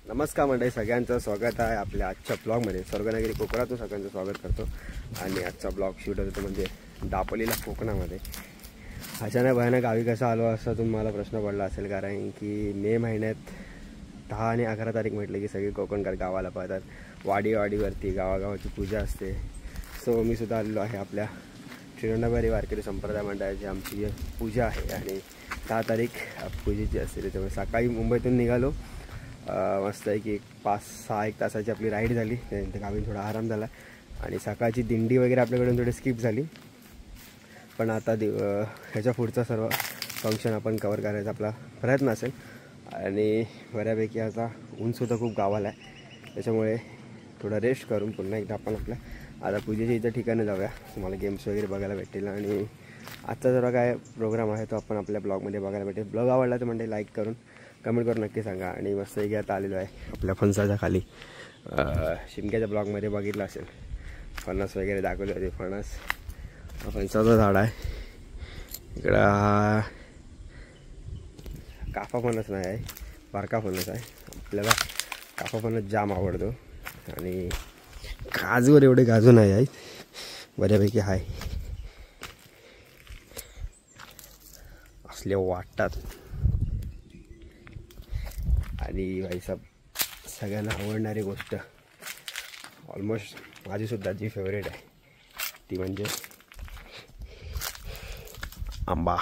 नमस्कार मंडळी, सगळ्यांचं स्वागत आहे आपल्या आजच्या ब्लॉगमध्ये. स्वर्गनगरी कोकणातून सगळ्यांचं स्वागत करतो. आणि आजचा ब्लॉग शूट होतो म्हणजे दापोलीला, कोकणामध्ये. अचानक भयानक गावी कसं आलो असा तुम्हाला प्रश्न पडला असेल, कारण की मे महिन्यात 10 आणि 11 तारीख म्हटलं की सगळे कोकणकर गावाला पळतात. वाडीवरती गावागावाची पूजा असते. सो मी सुद्धा आलेलो आहे आपल्या श्रीगोंदाबारी वारकरी संप्रदाय मंडळाची आमची पूजा आहे आणि 10 तारीख पूजेची असते. त्याच्यामुळे सकाळी मुंबईतून निघालो. मस्त आहे की 5-6 तासाची आपली राईड झाली. त्यानंतर गावी थोडा आराम झाला आणि सकाळची दिंडी वगैरे आपल्याकडून थोडी स्किप झाली. पण आता ह्याच्या पुढचा सर्व फंक्शन आपण कवर करायचा आपला प्रयत्न असेल. आणि बऱ्यापैकी आता ऊनसुद्धा खूप गावाला आहे, त्याच्यामुळे थोडा रेस्ट करून पुन्हा एकदा आपण आपल्या आता पूजेच्या इथं ठिकाणी जाऊया. तुम्हाला गेम्स वगैरे बघायला भेटेल आणि आजचा जरा काय प्रोग्राम आहे तो आपण आपल्या ब्लॉगमध्ये बघायला भेटेल. ब्लॉग आवडला तर म्हणजे लाईक करून कमेंट करून नक्की सांगा. आणि मस्त एक आता आलेलो आहे आपल्या फणसाच्या खाली. शिमक्याच्या ब्लॉगमध्ये बघितलं असेल, फणस वगैरे दाखवले होते. फणसाचं झाड आहे इकडं. हा काफा फणस नाही आहे, बारका फणस आहे. आपल्याला काफा फणस जाम आवडतो. आणि काजूवर एवढे काजू नाही आहेत, बऱ्यापैकी आहे. असले वाटतात. आणि भाईसाहेब सगळ्यांना आवडणारी गोष्ट, ऑलमोस्ट माझीसुद्धा जी फेवरेट आहे ती म्हणजे आंबा.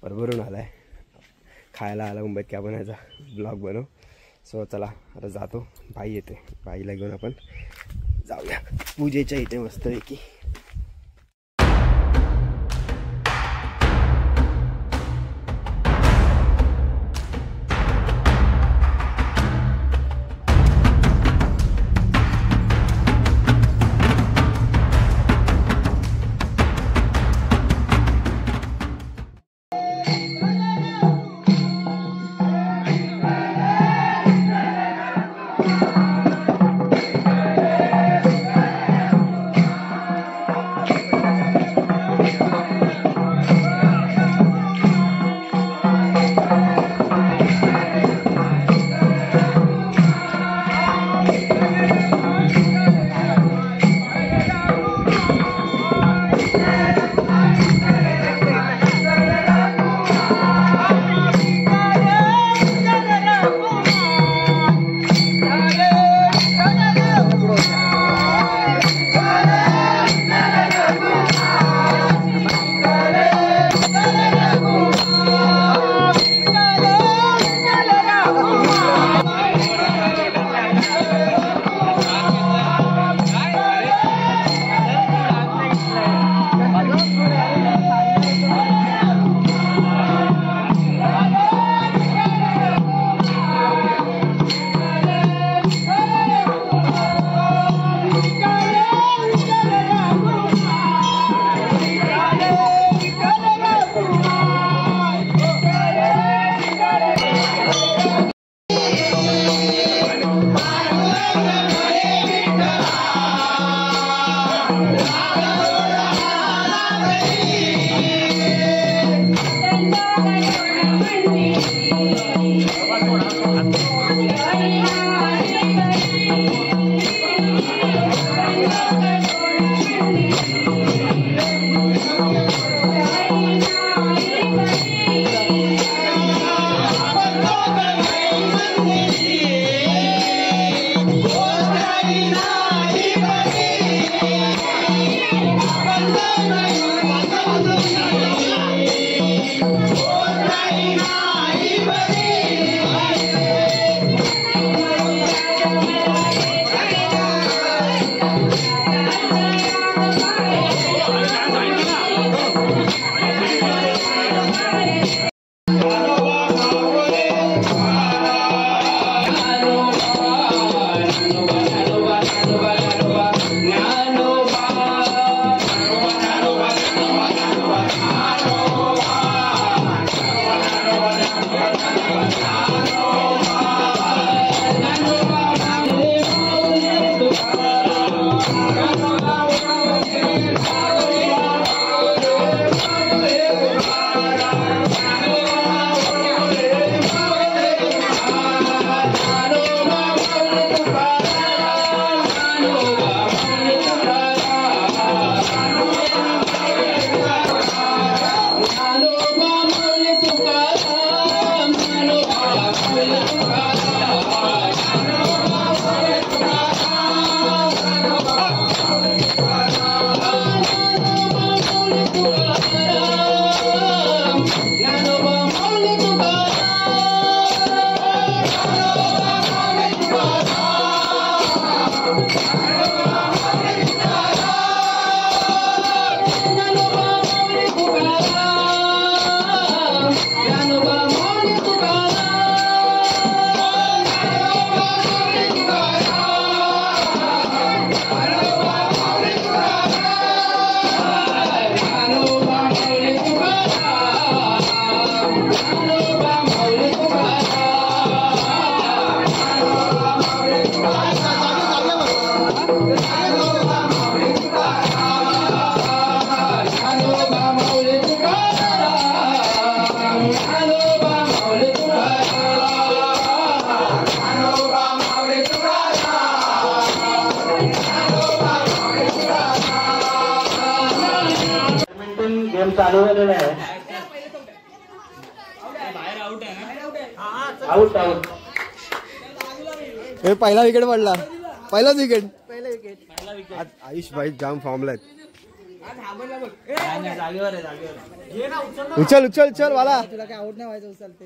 भरभरून आला आहे, खायला आला मुंबईत की आपण ह्याचा ब्लॉग बनवू. सो चला आता जातो. बाई येते, बाईला घेऊन आपण जाऊया पूजेच्या इथे मस्तपैकी. चालू झालेला आहे. Out out. हे पहिला विकेट पडला. पहिलाच विकेट. आयुष भाई जाम फॉर्मला आहेत. उचल उचल उचल वाला. तुला काय आउट नाही व्हायचं उचलते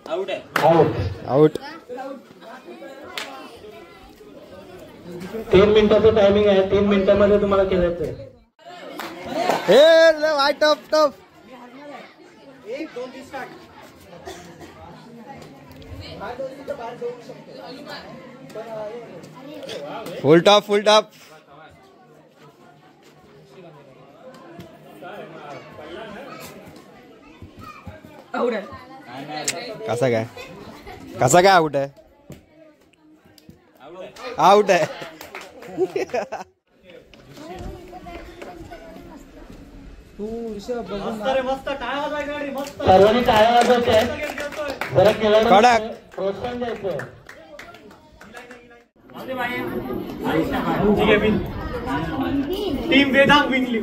आउट. आउट. 3 मिनिटाचं टायमिंग आहे. 3 मिनिटांमध्ये तुम्हाला खेळायचं आहे. हे वाय टफ टफ. फुल टॉप फुल टॉप. कसा काय आउट आहे. आउट आहे. सर्वांनी टाळ्या वाजवायच्या आहेत. जरा खेळायला कडक. प्रोत्साहन द्यायचं. टीम वेदांत विनली.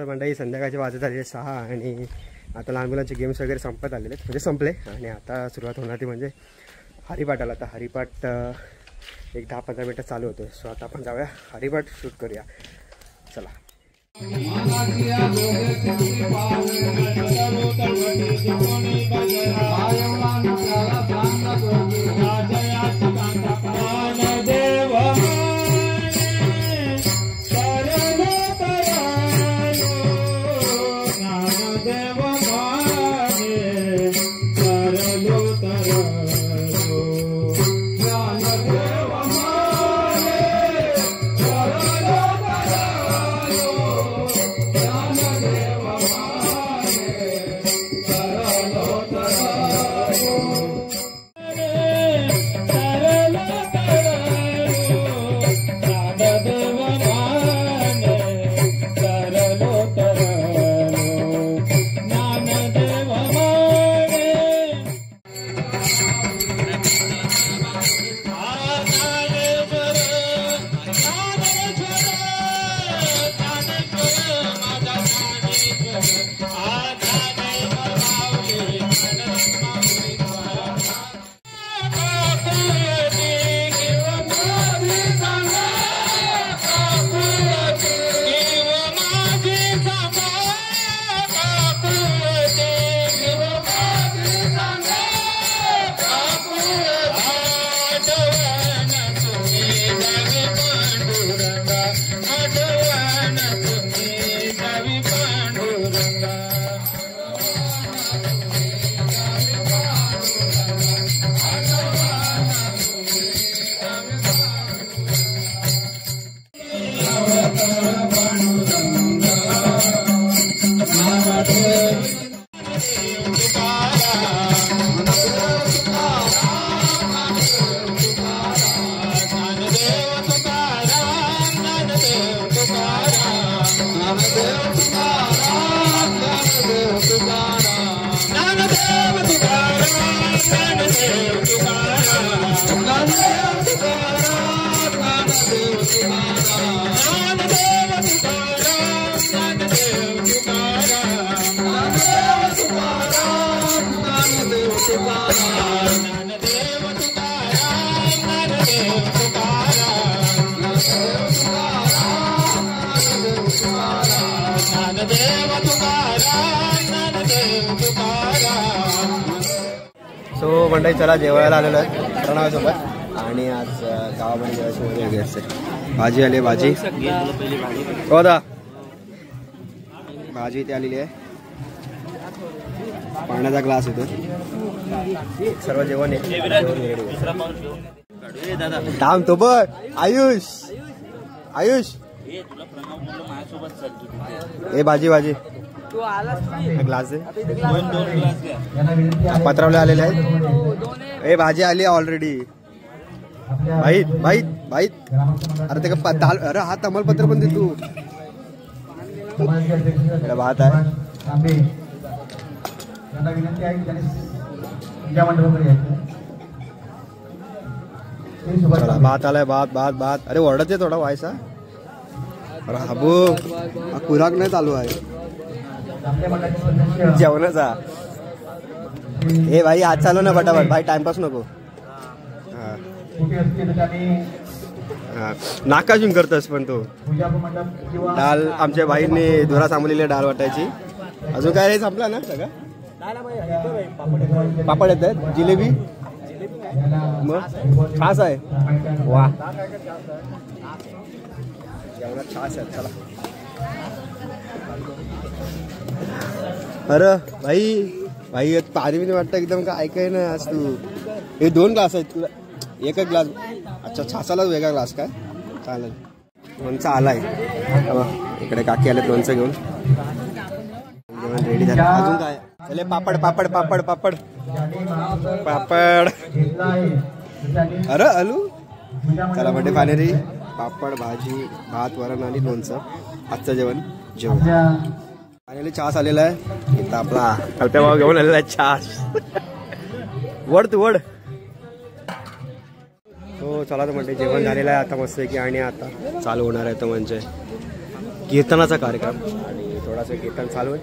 मंडळी संध्याकाळचे वाजत आलेले 6 आणि आता लहान मुलांचे गेम्स वगैरे संपत आलेले आहेत, म्हणजे संपले. आणि आता सुरुवात होणार ती म्हणजे हरिपाठाला. आता हरिपाठ एक 10-15 मिनटं चालू होतो. सो आता आपण जाऊया हरिपाठ शूट करूया. चला. सो मंडळी चला जेवायला आलेलो आहे प्रणवासोबत आणि आज गावामध्ये जेवायची मजा वेगळी असते. भाजी आली भाजी हो दा भाजी इथे आलेली आहे. पाण्याचा ग्लास येतो सर्व जेवण आहे. थांब तो बघ आयुष आयुष हे भाजी भाजी ग्लास पत्रावले आलेले आहेत. हे भाजी आली ऑलरेडी भाई भाई भाई अरे ते का दाल अरे हा तमालपत्र पण दे तू. भात आहे भात आलाय भात भात भात. अरे ओरडत आहे थोडा व्हायचा. अरे हाबू हा खुराक नाही चालू आहे जेवणाचा. हे भाई आज चालू ना फटाफट भाई टाइमपास नको. नाकाजून करतस पण तो डाल आमच्या भाईने धुरा सांभलेली डाळ वाटायची. अजून काय रे संपला ना सगळं. पापड येत आहेत जिलेबी मग छास आहे वा जेवणात छास आहे. चला अरे भाई भाई पाणी बिनी वाटतं एकदम का ऐकाय ना आज तू. हे 2 ग्लास आहेत तुला एकच ग्लास. अच्छा छासालाच वेगळा ग्लास काय चालेल. लोणचं आलाय इकडे काकी आले लोणचं घेऊन जेवण रेडी झालं. अजून काय चले पापड पापड पापड पापड पापड अरे अलू चला बड्डे पाणेरी पापड भाजी भात वरण आणि लोणचं आजचं जेवण फायनली छास आलेला आहे. इथं आपला कल्प्या भाव घेऊन आलेला आहे छास. वड तू वड हो चला तर म्हणते जेवण झालेलं आहे आता मस्त की. आणि आता चालू होणार आहे तो म्हणजे कीर्तनाचा कार्यक्रम आणि थोडासा कीर्तन चालू आहे.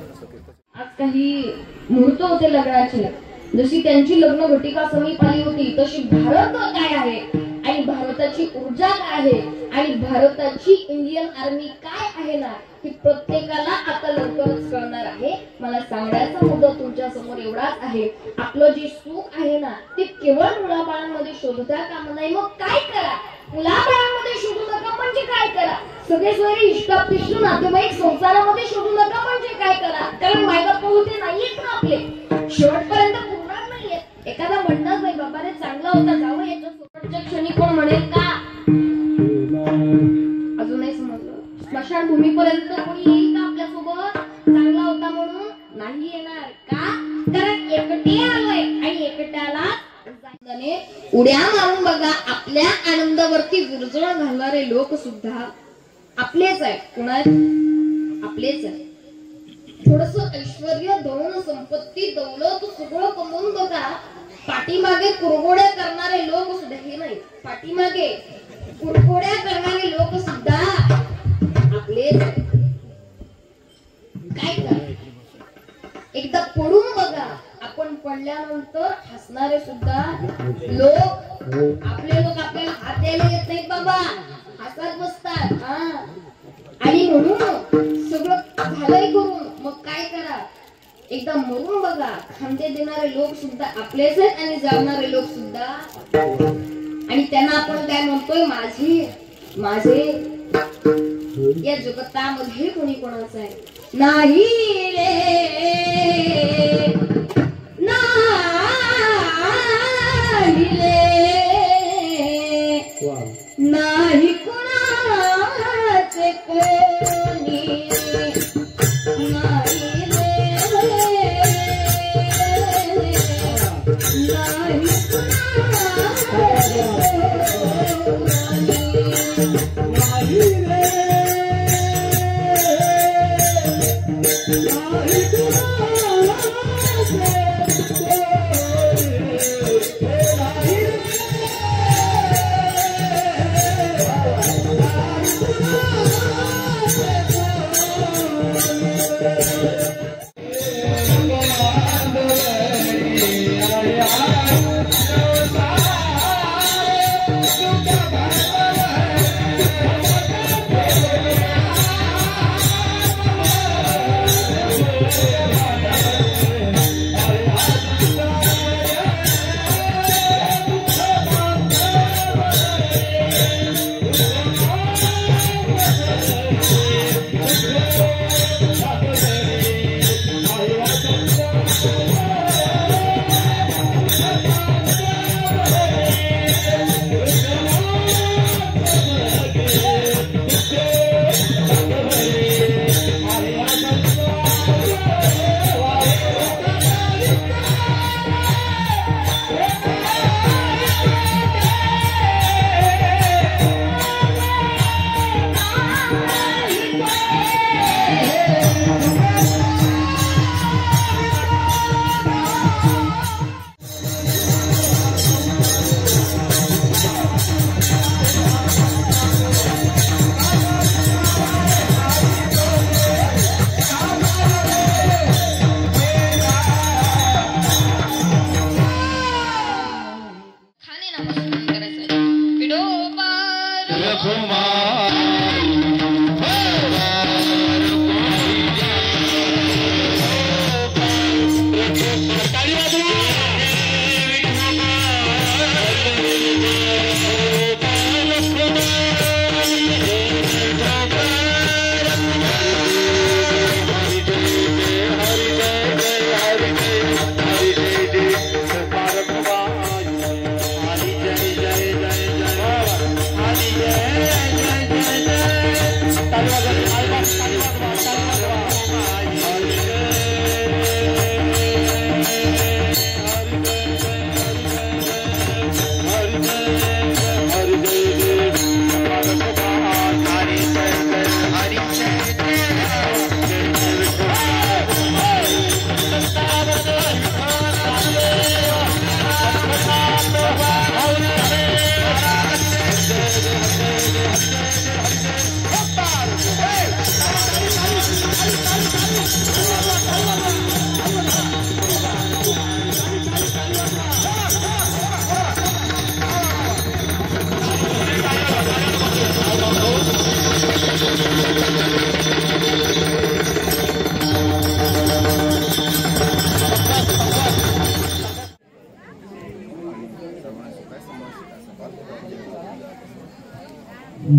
आज काही मुहूर्त होते लग्नाचे. जशी त्यांची लग्न घटिका समीप आली होती तशी भारत काय आहे आणि भारताची ऊर्जा काय आहे आणि भारताची इंडियन आर्मी काय आहे ना की प्रत्येकाला आता लवकरच कळणार आहे. मला सांगायचा मुद्दा तुमच्या समोर एवढाच आहे. आपलं जे सुख आहे ना ते केवळ मुलाबाळांमध्ये शोधता कामा नाही. मग काय करा मुलाबाळांमध्ये शोधू नका म्हणजे काय करा. सगळे सोयरे इष्टापिष्ट नातेवाईक संसारामध्ये शोधू नका म्हणजे काय करा. कारण मायबाप होते नाहीयेत ना आपले शेवटपर्यंत पुरणार नाहीये. एखादा म्हणणार नाही बाबा रे चांगला होता जावं याच्या शेवटच्या क्षणी कोण म्हणेल का. अजून नाही समजलं. स्मशानभूमीपर्यंत कोणी येईल का आपल्यासोबत चांगला होता म्हणून. नाही येणार का कारण एकटे आलोय आणि एकट्याला उड्या मारून बघा. आपल्या आनंदावरती विरजण घालणारे लोक सुद्धा आपलेच आहे. कोणा आपलेच आहे. थोडस ऐश्वर्य धन संपत्ती दौलत सगळं कमवून बघा. पाठीमागे कुरघोड्या करणारे लोक सुद्धा हे नाही. पाठीमागे कुरघोड्या करणारे लोक सुद्धा आपलेच आहे. काय करा एकदा पडून बघा. आपण पडल्यानंतर हसणारे सुद्धा लोक आपले लोक आपल्याला हात द्यायला येत नाहीत बाबा. हसत बसतात आणि म्हणून सगळं झालंय करून मग काय करा एकदा मरून बघा. खांदे देणारे लोक सुद्धा आपलेच आहेत आणि जाणारे लोक सुद्धा. आणि त्यांना आपण काय म्हणतोय माझे माझे. या जगतामध्ये कोणी कोणाचं आहे नाही रे नाही कुणाचे कोणी नाही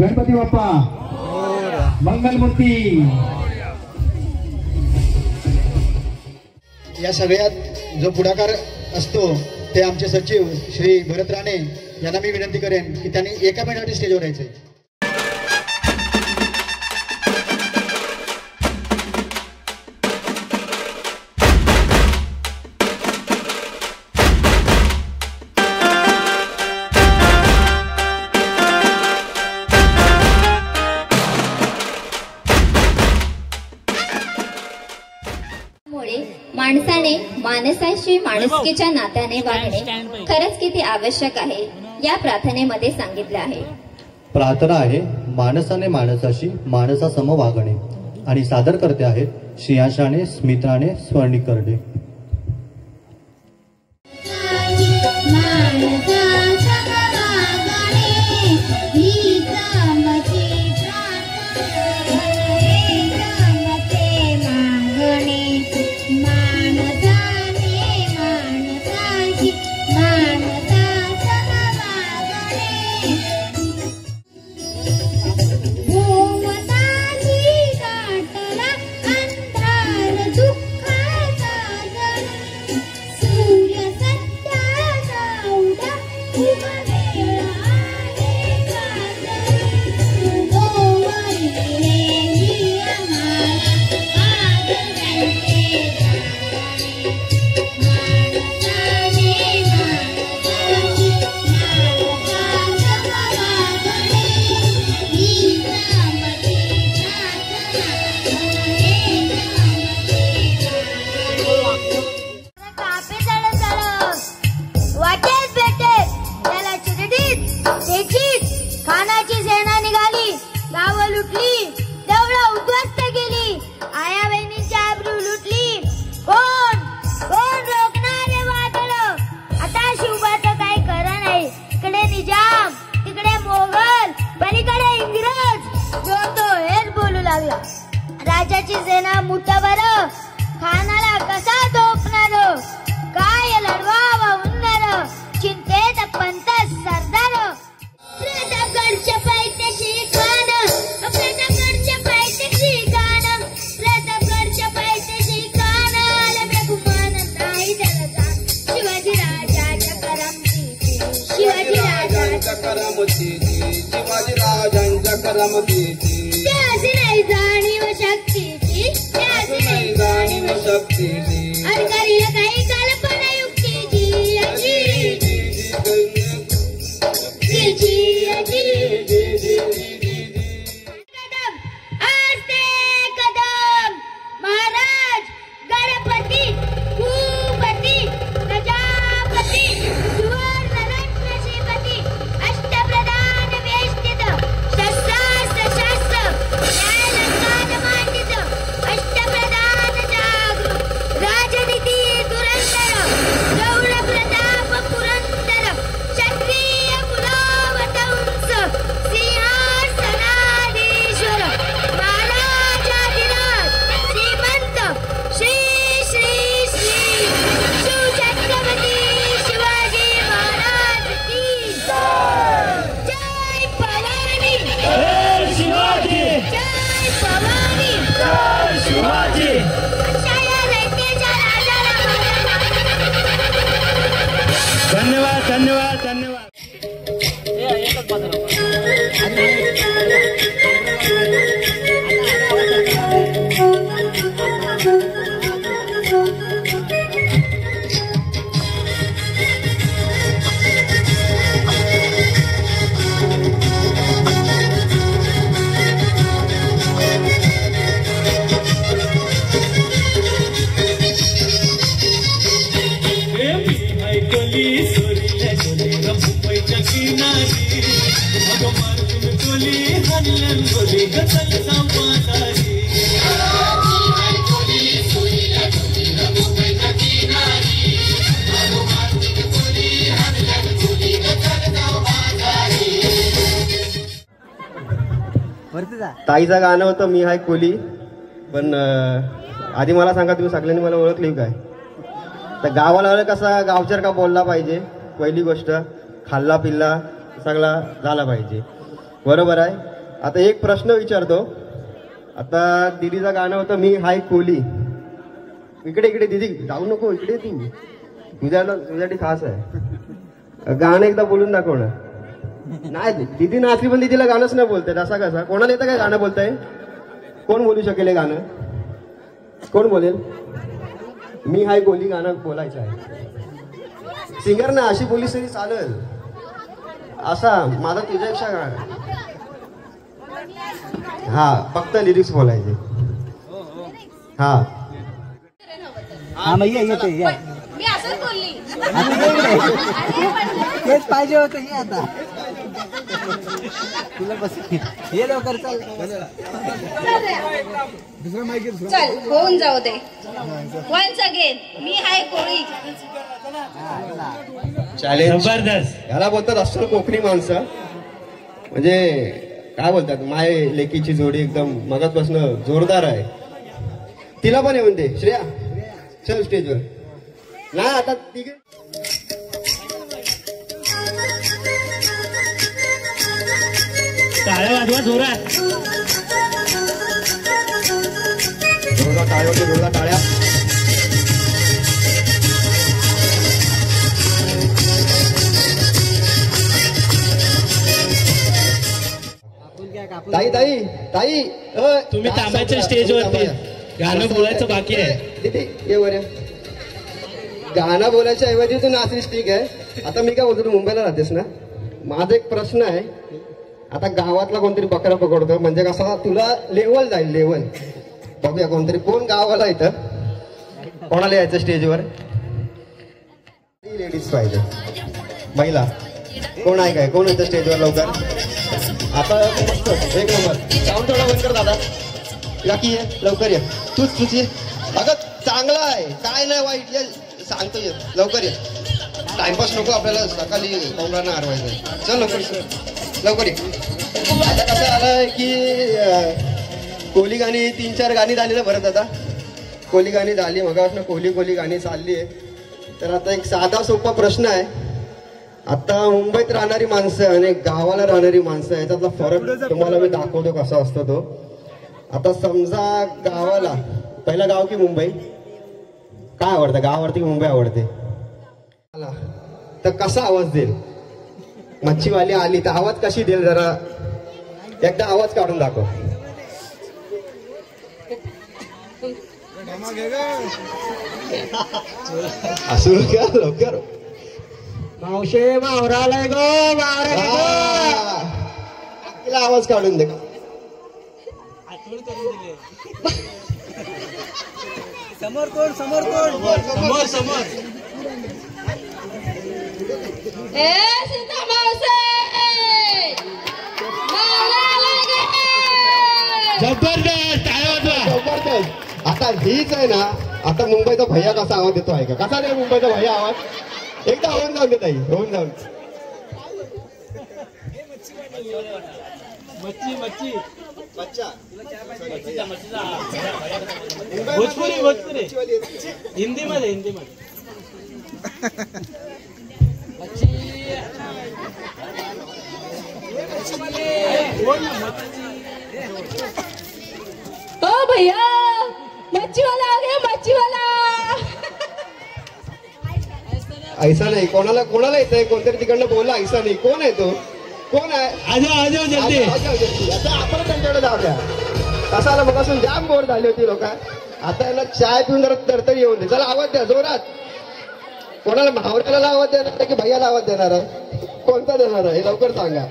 गणपती बाप्पा मंगलमूर्ती. या सगळ्यात जो पुढाकार असतो ते आमचे सचिव श्री भरत राणे यांना मी विनंती करेन की त्यांनी एका मिनिटासाठी स्टेजवर यायचे. माणसाने माणसाशी माणुसकीच्या नात्याने वागणे खरंच किती आवश्यक आहे या प्रार्थनेमध्ये सांगितले आहे. प्रार्थना आहे माणसाने माणसाशी माणसासम वागणे आणि सादर करते आहेत श्रेयांशाने स्मित्राने स्वर्णिक करणे. राजाची सेना मुठभर खानाला कसा झोपणार, काय लढवा वाहुणार चिंतेत पंत सरदार. प्रतापगडच्या पायथ्याशी खान, प्रतापगडच्या पायथ्याशी खान, प्रतापगडच्या पायथ्याशी खान, गुमान नाही त्याला शिवाजी राजाच्या करमतीची, शिवाजी राजाच्या करमतीची, शिवाजी राजांच्या करमतीची. त्याची नाही जाणीव शक्तीची, त्याची नाही जाणीव शक्तीची, अधिकारी काही कल्पना युक्तीची, कदम आस्ते कदम. महाराज गणपती भूपती प्रजापती सुवर्ण रत्न श्रीपती अष्टप्रधान वेष्टित शस्त्रास्त्र शास्त्र न्यायलंकान मांडित अष्टप्रधान जागृत राजनीती दुरंतर गौर प्रताप पुरंदर क्षत्रिय कुलावतंस सिंहासनाधीश्वर महाराजाधिराज श्रीमंत श्री श्री श्री शिवछत्रपती शिवाजी महाराज की जय भवानी, जय शिवाजी, जय भवानी, जय शिवाजी. अशा या दैत्याच्या राजाला धन्यवाद धन्यवाद धन्यवाद. वरती ताईचं गाणं होतं मी हाय कोली. पण आधी मला सांगा, तुम्ही सगळ्यांनी मला ओळखली काय? तर गावाला आलं कसा गावचार का बोलला पाहिजे, पहिली गोष्ट खाल्ला पिल्ला सगळा झाला पाहिजे, बरोबर आहे. आता एक प्रश्न विचारतो. आता दिदीचं गाणं होतं मी हाय कोली. इकडे इकडे दिदी जाऊ नको, इकडे तू, तुझ्यासाठी खास आहे. गाणं एकदा बोलून दाखव ना. नाही दिदी नाचली पण दिदीला गाणंच नाही बोलताय, असा कसा? कोणाला येतं काय गाणं बोलताय? कोण बोलू शकेल हे गाणं? कोण बोलेल? मी हाय कोली गाणं बोलायचं आहे. सिंगर ना अशी बोलीस तरी चालेल. असा माझा तुझ्यापेक्षा गाणं, हा फक्त लिरिक्स बोलायचे. हा मी असंच बोलली, तेच पाहिजे होतं. हे आता तुला बस हे लवकर चल, दुसरं माहिती चल होऊन जाऊ दे. वन्स अगेन मी हाय कोळी. चॅलेंज जबरदस्त. याला बोलतात अस्सल कोकणी माणसं. म्हणजे काय बोलतात, माय लेकीची जोडी एकदम मगाचपासून जोरदार आहे. तिला पण येऊन दे श्रेया, चल स्टेजवर. नाही आता तिघे टाळ्या वाजवा जोरात. जोरदार टाळ्या होते, जोरदार टाळ्या. ताई ताई ताई तुम्ही थांबायचं स्टेजवरती, गाणं बोलायचं बाकी आहे. तिथे ये बरं. गाणं बोलायच्या ऐवजी तू नाचलीस ठीक आहे. आता मी काय बोलतो, तू मुंबईला राहतेस ना. माझा एक प्रश्न आहे. आता गावातला कोणतरी बकरा पकडतो म्हणजे कसा तुला लेवल जाईल, लेवल बघूया. कोणतरी कोण गावाला येतं, कोणाला यायचं स्टेजवर? लेडीज पाहिजे, महिला कोण आहे काय? कोण येतं स्टेजवर लवकर? आता एक नंबर साऊंड थोडा बंद कर दादा. या की ये लवकर ये, तूच ये. अगं चांगला आहे, काय नाही वाईट, ये सांगतो ये लवकर ये. टाइमपास नको आपल्याला, सकाळी कोंबड्यांना हरवायचं. चल लवकर ये. आता कसं आलंय की कोली गाणी 3-4 गाणी झाली ना परत. आता कोली गाणी झाली, मगापासून कोली गाणी चालली आहे. तर आता एक साधा सोपा प्रश्न आहे. आता मुंबईत राहणारी माणसं आणि गावाला राहणारी माणसं याच्यातला फरक तुम्हाला मी दाखवतो कसा असतो तो. आता समजा गावाला, पहिला गाव की मुंबई, काय आवडतं? गाव आवडते की मुंबई आवडते? तर कसा आवाज देईल? मच्छीवाली आली तर आवाज कशी देईल? जरा एकदा आवाज काढून दाखव. असू लवकर. मावशे मावरालाय गो, तिला आवाज काढून दे. समोर कोण? समोर ए सीता मावसे जबरदस्त, टाळ्या वाजवा. जबरदस्त. आता हीच आहे ना. आता मुंबईचा भैया कसा आवाज देतो आहे का? कसा दे मुंबईचा भैया आवाज? एकदा होऊन जाऊन देत, होऊन जाऊन. भोजपुरी हिंदी मध्ये ओ भैया मच्छीवाला आ गया, मच्छीवाला. ऐसा नाही, कोणाला येतंय? कोणतरी तिकडनं बोला ऐसा नाही. कोण आहे तो? कोण आहे? आजो जल्दी. आता आपण त्यांच्याकडे जाऊया. कसाला मग असून जाम बोर झाली होती लोक. आता याला चाय पिऊन जरा तरतरी येऊन दे. चला आवाज द्या जोरात. कोणाला भावऱ्याला आवाज देणार आहे की भैयाला आवाज देणार आहे? कोणता देणार आहे लवकर सांगा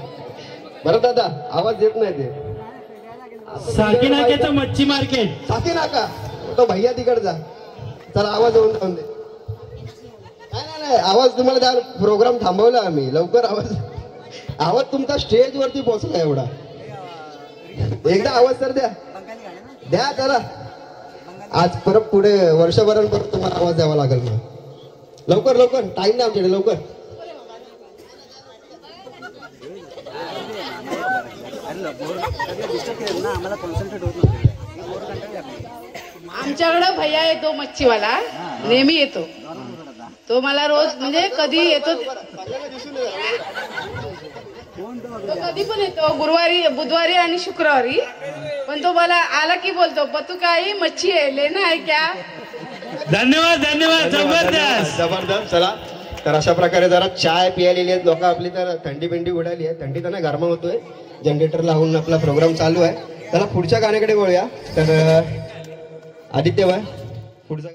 बरं दादा. आवाज देत नाही ते. साकी नाक्याचं मच्छी मार्केट. साकी नाका तो भैया तिकडचा. चला आवाज होऊन जाऊन दे. नाही आवाज तुम्हाला द्या. प्रोग्राम थांबवला आम्ही. लवकर आवाज तुमचा स्टेज वरती पोहोचला एवढा. एकदा आवाज तर द्या त्याला. आज परत पुढे वर्षभरांपर्यंत तुम्हाला आवाज द्यावा लागेल. मग लवकर टाइम नाही आमच्याकडे. लवकर आम्हाला कॉन्सन्ट्रेट होत नव्हतं. आमच्याकडं भैया येतो मच्छीवाला, नेहमी येतो तो. मला रोज म्हणजे कधी येतो तो, कधी पण येतो, गुरुवारी, बुधवारी आणि शुक्रवारी. पण तो मला आला की बोलतो पतू काही मच्छी आहे, लेना आहे क्या. धन्यवाद धन्यवाद, जबरदस्त जबरदस्त. चला तर अशा प्रकारे जरा चाय पियालेली आहेत लोक आपली. तर थंडी पिंडी उडाली आहे, थंडी त्यांना गरमा होतोय. जनरेटर लावून आपला प्रोग्राम चालू आहे. त्याला पुढच्या गाण्याकडे वळूया. तर आदित्य बाय पुढचा.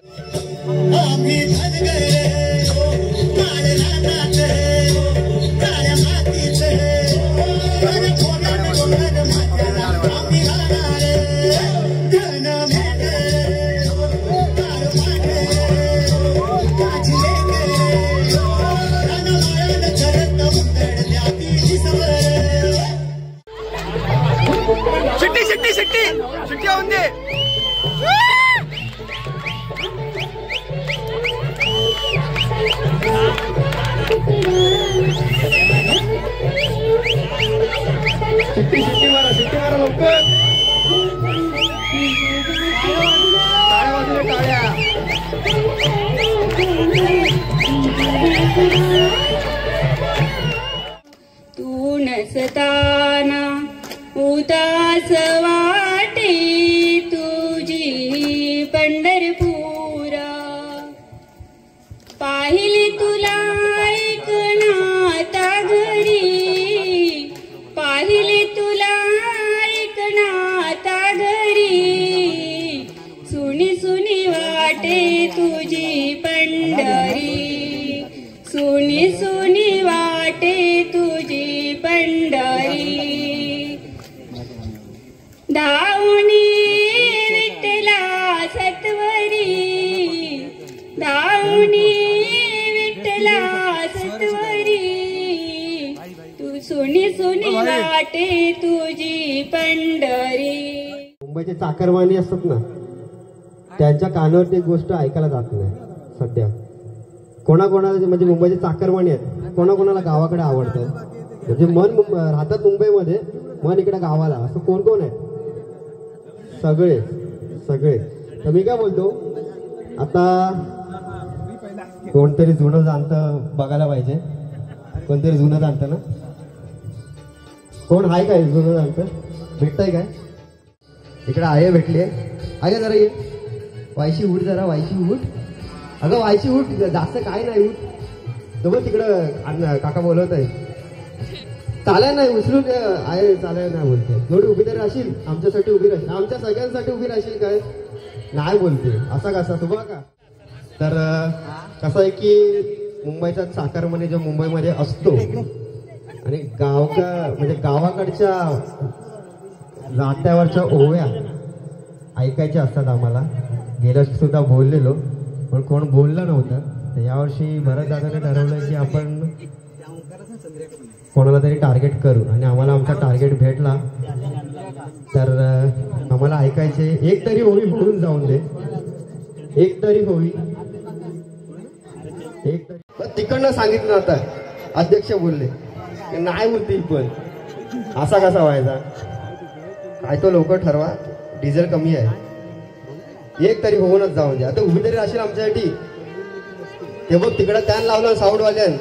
शिट्टी शिट्टी शिट्टी शिट्टी होऊन दे. शिट्टी शिट्टी मारा लवकर. टाळ्या वाजले टाळ्या. तू नसताना उदास वाटे तुझी पंढरपुरा. पाहिले तुला ऐकणाता घरी, पाहिले तुला ऐकणाता घरी. सुनी सुनी वाटे तुझी पंढरी, सुनी सुनी वाटे तुझी पंढरी. धावणी विठ्ठला सत्वरी, धावणी विठ्ठला सत्वरी. तू सुनी सुनी वाटे तुझी पंढरी. मुंबईचे चाकरमानी असतात ना, त्यांच्या कानावरती एक गोष्ट ऐकायला जात नाही सध्या. कोणाकोणाला म्हणजे मुंबईचे चाकरमानी आहेत, कोणाकोणाला गावाकडे आवडतात. म्हणजे मन राहतात मुंबईमध्ये, मन इकडे गावाला, असं कोण कोण आहे? सगळे सगळे. तर मी काय बोलतो, आता कोणतरी जुनं जाणतं बघायला पाहिजे. कोणतरी जुनं जाणतं ना, कोण आहे काय जुनं जाणतं? भेटतंय काय? इकडे आहे, भेटली आहे जरा. ये वायशी उठ जरा, वायशी उठ. अगं वायशी उठ, जास्त काय नाही उठ. तो बघ तिकडं काका बोलवत आहे. चालाय नाही, उचलून आहे, चालाय नाही बोलते. थोडी उभी तरी राहशील, आमच्यासाठी उभी राहशील, आमच्या सगळ्यांसाठी उभी राहशील काय? नाही बोलते. असा कसा तू बघा का. तर कसं आहे की मुंबईचा चाकरमानी जो मुंबईमध्ये असतो आणि म्हणजे गावाकडच्या नात्यावरच्या ओव्या ऐकायच्या असतात आम्हाला. गेल्या वर्षी सुद्धा बोललेलो, पण कोण बोललं नव्हतं. तर यावर्षी भरत दादाने ठरवलं की आपण कोणाला तरी टार्गेट करू, आणि आम्हाला आमचा टार्गेट भेटला. तर आम्हाला ऐकायचे. एक तरी होळी होऊन जाऊन दे, एक तरी होळी, एक तरी. तिकडनं सांगितलं आता अध्यक्ष बोलले नाही बोलतील, पण असा कसा व्हायचा काय? तो लवकर ठरवा, डिझेल कमी आहे, एक तरी होऊनच जाऊन द्या. आता उभी तरी राहशील आमच्यासाठी. ते बघ तिकडं कॅन लावला साऊंडवाल्यान.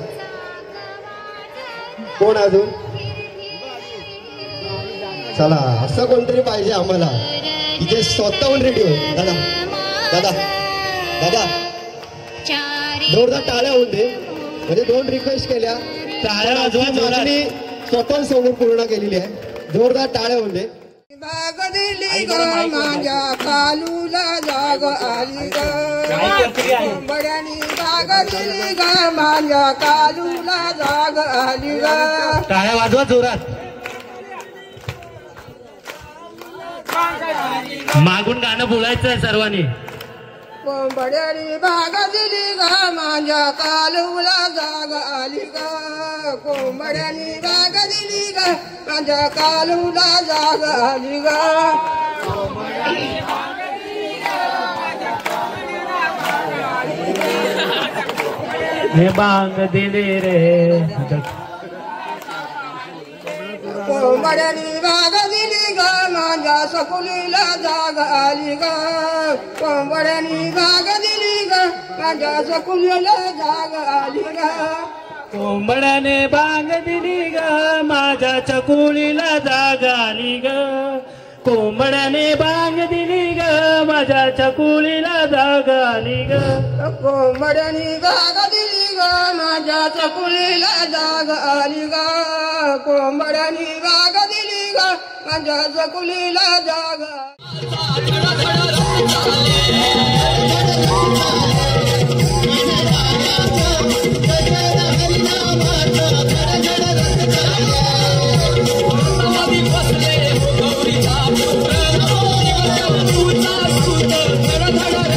कोण अजून? चला असं कोणतरी पाहिजे आम्हाला, तिथे स्वतःहून रेडी होईल. दादा दादा दादा जोरदार टाळ्या होऊन दे. म्हणजे 2 रिक्वेस्ट केल्या, स्वतः समोर पूर्ण केलेली आहे. जोरदार टाळ्या होऊन दे. बाग दिली ग माझ्या कालूला जाग आली ग, बड्यानी बाग दिली ग माझ्या कालूला जाग आली ग. टाळ्या वाजवा जोरात. मागून गाणं बोलायचं सर्वांनी. कोंबड्यानी बाग दिली ग माझ्या कालूला जाग आली ग, कोंबड्यानी बाग दिली ग माझ्या कालूला जाग आली ग. हे बांग दिले रे, कोंबड्यानी बाग दिली ग माझ्या सकुलीला जागा आली ग कोंबड्यानी बाग दिली ग माझ्या सकुलीला जागा आली ग कोंबड्याने बाग दिली ग माझ्या चकुलीला जागा आली ग कोंबड्याने बाग दिली ग माझ्या चकुलीला जागा आली ग कोंबड्यानी बाग दिली ग माझ्या चकुलीला जागा आली ग कोंबड्यानी बाग दिली ग माझ्या चकुलीला जागा धड धड